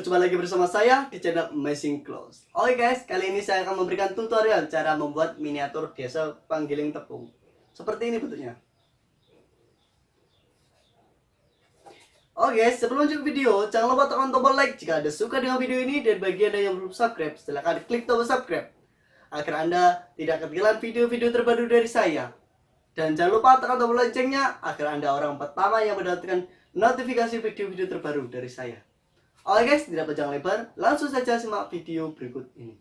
berjumpa lagi bersama saya di channel Mesin. Oke guys, kali ini saya akan memberikan tutorial cara membuat miniatur desa penggiling tepung. Seperti ini bentuknya. Oke guys, sebelum lanjut video, jangan lupa tekan tombol like jika Anda suka dengan video ini, dan bagi Anda yang belum subscribe, silahkan klik tombol subscribe agar Anda tidak ketinggalan video-video terbaru dari saya. Dan jangan lupa tekan tombol loncengnya agar Anda orang pertama yang mendapatkan notifikasi video-video terbaru dari saya. Oke guys, tidak panjang lebar, langsung saja simak video berikut ini.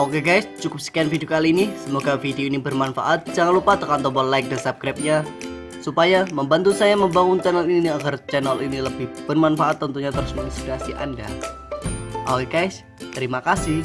Oke guys, cukup sekian video kali ini. Semoga video ini bermanfaat. Jangan lupa tekan tombol like dan subscribe-nya supaya membantu saya membangun channel ini agar channel ini lebih bermanfaat, tentunya terus menginspirasi Anda. Oke guys, terima kasih.